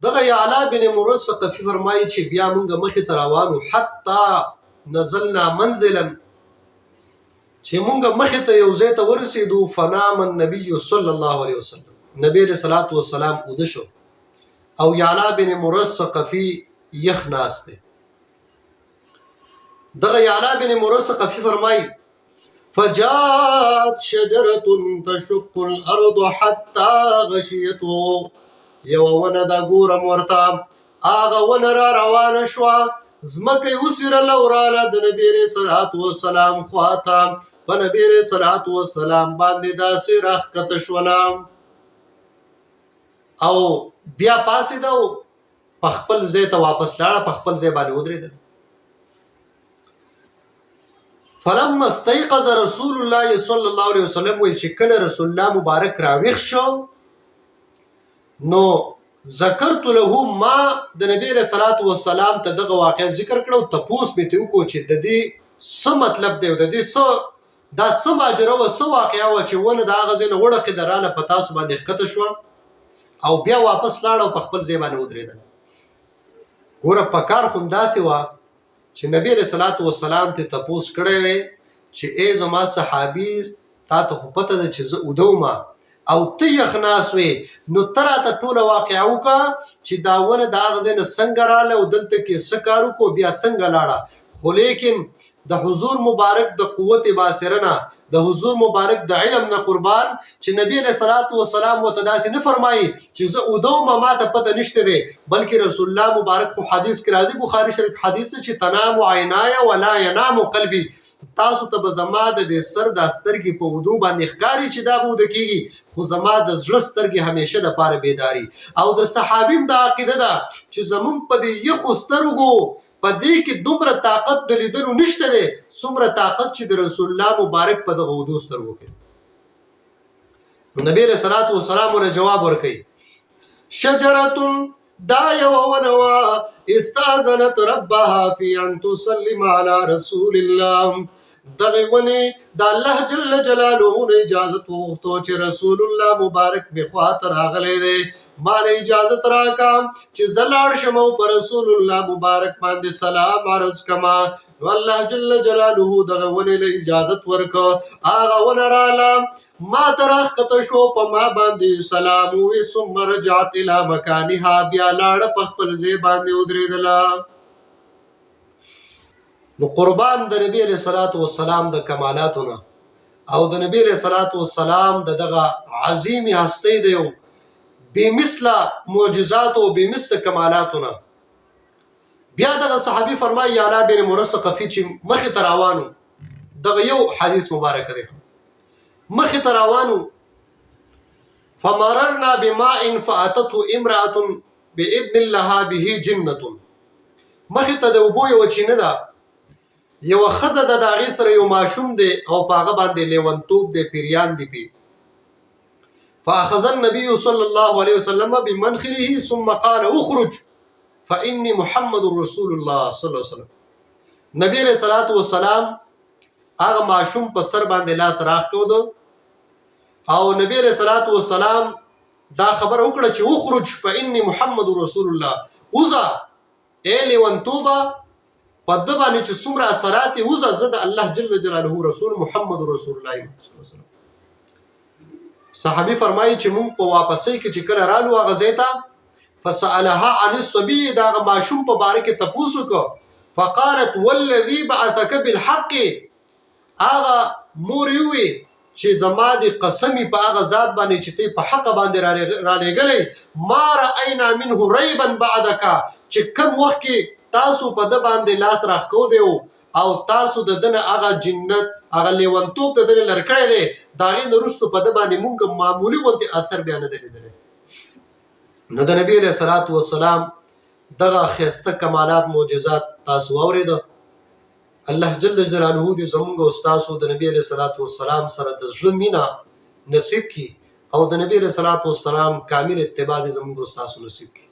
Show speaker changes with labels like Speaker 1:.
Speaker 1: دغه یعلا بن مرث ثقفي فرمایي چې بیا موږ مخې ته روانو حتی نزلنا منزلا چې موږ مخې ته یو ځای ته ورسېدو فنام النبي صلی الله علیه وسلم نبی علیہ الصلوۃ والسلام اوده شو او یعلا بن مرث ثقفي یخ ناسته دغه یعلا بن مرث ثقفي فرمایي فجاءت شجرة تشق الارض حتى غشيته یو ونه دا ګورم ورته هغه ونه را روانه شوه ځمکه یې وڅیرله وراله د نبي علیه صلات وسلام خواته په نبي علیه صلات وسلام باندې داسې راښکته شوله او بیا پاڅېده او په خپل ځای ته واپس لاړه په خپل ځای باندې ودرېده فلما استيقظ رسول الله صلی الله علیه وسلم وی چې کله رسول الله مبارک راویښ شو نو ذکرت له ما د نبی رسول الله والسلام ته دغه واقع ذکر کړو تپوس مې ته وکړو چې د دې څه مطلب دی د دې څه دا څه ماجرا و څه واقعیا و چې ونه د هغه ځای نه وړکې درانه په تاسو باندې ښکته شوه او بیا واپس لاړه او په خپل ځای باندې ودرېده ګوره په کار خو همداسې وه چې نبی رسول الله والسلام ته تپوس کړی وی چې ای زما صحابي تا ته خو پته ده چې زه اوده ومه او ته یخ ناست وې نو ته راته ټوله واقعه وکړه چې دا ونه د هغه ځای نه څنګه راغله او دلته کې څه کار وکړو بیا څنګه لاړه خو لیکن د حضور مبارک د قوت باصره نه د حضور مبارک د علم نه قربان چې نبی علیہ الصلوۃ والسلام وته داسې نه فرمایي چې زه اوده وم ما ته پته نشته دی بلکې رسول الله مبارک په حدیث کې راځي بخاری شریف حدیث چې تنام عیناي ولا ينام قلبي تاسو ته به زما د سر د سترګې په وضو باندې ښکاری چې دا بوده کیږي خو زما د زړه سترګې همیشه د پاره بیداری او د صحابیم د عقیده ده چې زمون په دې یخو سترګو په دې کې دومره طاقت د لیدلو نشته دی څومره طاقت چې د رسول الله مبارک په دغه وضو سترګو کې نبی رسول الله والسلام له جواب ورکړي شجره دا یو ونوا استاذنت ربها فی ان تسلم علی رسول الله دغه ونی د الله جل جلاله اجازه وغوښتو چې رسول الله مبارک به خاطر راغلی دی ما له اجازه راکا چې زلاړ شمو پر رسول الله مبارک باندې سلام عرض کما والله جل جلاله دغه ونی له اجازه ورکو هغه ونراله ما ترخ کته شو په ما باندې سلام وی ثم رجعت الى مكانها بیا لاړ په خپل ځای باندې ودرېدله نو قربان د نبی علیہ الصلوۃ والسلام د کمالاتونه او د نبی علیہ الصلوۃ والسلام دغه عظیم هستی دی بمثله معجزات او بمثله کمالاتونه بیا دغه صحابي فرمایي یعلا بن مرث ثقفي چې مخې ته روانو دغه یو حدیث مبارک دی مخې ته روانو فمررنا بماء فاتته امراه بابن لها به جنه مخې ته د اوبو یو چینه ده یو خزه د داغې سره یو ماشوم دی او پاغه باندې لیونتوب دی پیریان دی پی فاخذ النبي صلى الله عليه وسلم بمنخره ثم قال اخرج فاني محمد رسول الله صلى الله عليه وسلم نبی علیہ الصلوۃ والسلام هغه ماشوم په سر باندې لاس راخ کړو او نبی علیہ الصلوۃ والسلام دا خبر وکړه چې اخرج فاني محمد رسول الله اوزا الی وانتوبه پد باندې چې څومره اثرات اوزا زد الله جل جلاله رسول محمد رسول الله صلی الله علیه وسلم صحابي فرمایي چې مونږ په واپسې کې چې کله رالو هغه زیتا فسالها عن الصبي دا ماشوم په باره کې تپوس وکړه فقالت والذي بعثك بالحق هغه مور وی چې زما د قسمی په هغه ذات باندې چې ته په حق باندې را لګلې ما راينا منه ريبا بعدك چې کوم وخت کې تاسو په د باندې لاس راخکو دیو او تاسو د دنه هغه جنت هغه لیونتوب د دنه لړکړې دی داغې نورستو په د باندې مونږ معمولی غونډه اثر بیان نه لیدل نو د نبی علیہ الصلوۃ والسلام دغه خسته کمالات معجزات تاسو اوریدو الله جل جلاله دې زموږ استاد د نبی علیہ الصلوۃ والسلام سره د ژوند مینا نصیب کی او د نبی علیہ الصلوۃ والسلام کامل اتباع زموږ استاد نصیب کی